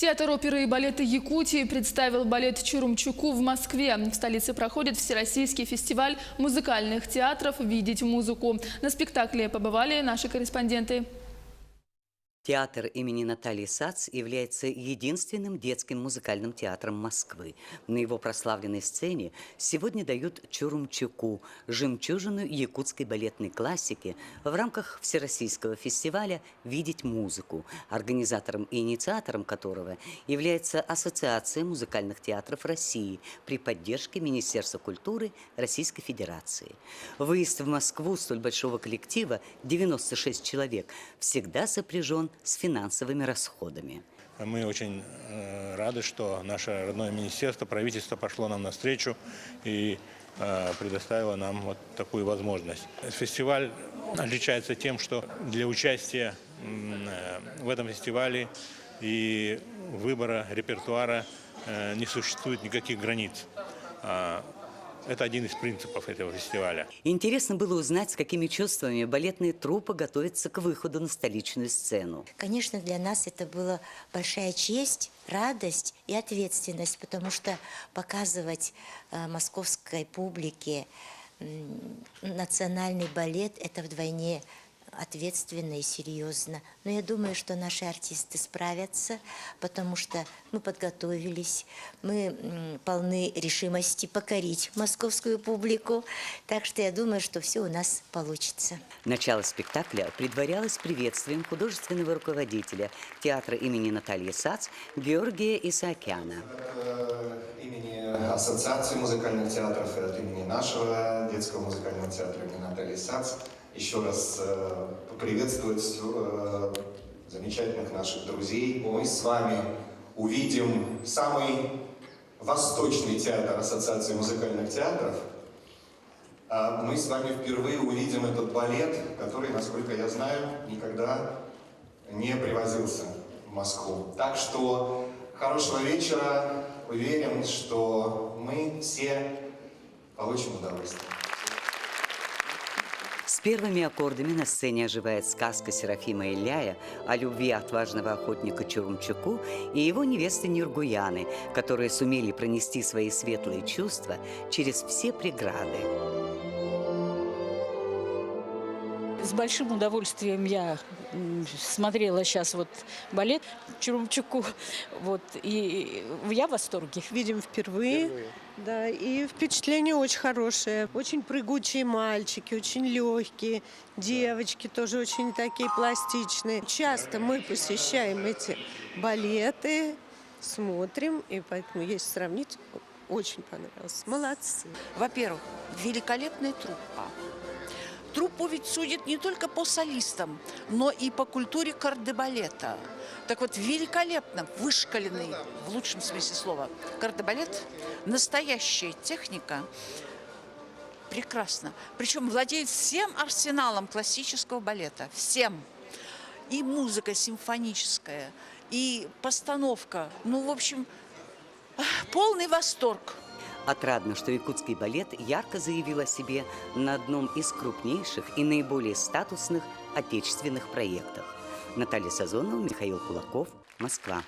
Театр оперы и балета Якутии представил балет «Чурумчуку» в Москве. В столице проходит Всероссийский фестиваль музыкальных театров «Видеть музыку». На спектакле побывали наши корреспонденты. Театр имени Натальи Сац является единственным детским музыкальным театром Москвы. На его прославленной сцене сегодня дают «Чурумчуку» – жемчужину якутской балетной классики в рамках Всероссийского фестиваля «Видеть музыку», организатором и инициатором которого является Ассоциация музыкальных театров России при поддержке Министерства культуры Российской Федерации. Выезд в Москву столь большого коллектива, 96 человек, всегда сопряжен с финансовыми расходами. Мы очень рады, что наше родное министерство, правительство пошло нам навстречу и предоставило нам вот такую возможность. Фестиваль отличается тем, что для участия в этом фестивале и выбора репертуара не существует никаких границ. Это один из принципов этого фестиваля. Интересно было узнать, с какими чувствами балетные труппы готовятся к выходу на столичную сцену. Конечно, для нас это была большая честь, радость и ответственность, потому что показывать московской публике национальный балет – это вдвойне ответственно и серьезно. Но я думаю, что наши артисты справятся, потому что мы подготовились, мы полны решимости покорить московскую публику. Так что я думаю, что все у нас получится. Начало спектакля предварялось приветствием художественного руководителя театра имени Натальи Сац Георгия Исаакяна. Имени Ассоциации музыкальных театров и от имени нашего детского музыкального театра имени Натальи Сац еще раз поприветствовать замечательных наших друзей. Мы с вами увидим самый восточный театр Ассоциации музыкальных театров. Мы с вами впервые увидим этот балет, который, насколько я знаю, никогда не привозился в Москву. Так что хорошего вечера. Уверен, что мы все получим удовольствие. С первыми аккордами на сцене оживает сказка Серафима Иляя о любви отважного охотника Чурумчуку и его невесты Нюргуяны, которые сумели пронести свои светлые чувства через все преграды. С большим удовольствием я смотрела сейчас вот балет Чурумчуку, вот, и я в восторге. Видим впервые. Да, и впечатление очень хорошее. Очень прыгучие мальчики, очень легкие, девочки тоже очень такие пластичные. Часто мы посещаем эти балеты, смотрим, и поэтому есть сравнить. Очень понравилось. Молодцы. Во-первых, великолепная труппа. Труппу ведь судят не только по солистам, но и по культуре кардебалета. Так вот, великолепно вышкаленный, в лучшем смысле слова, кардебалет, настоящая техника, прекрасно. Причем владеет всем арсеналом классического балета, всем. И музыка симфоническая, и постановка, ну, в общем, полный восторг. Отрадно, что якутский балет ярко заявил о себе на одном из крупнейших и наиболее статусных отечественных проектов. Наталья Сазонова, Михаил Кулаков, Москва.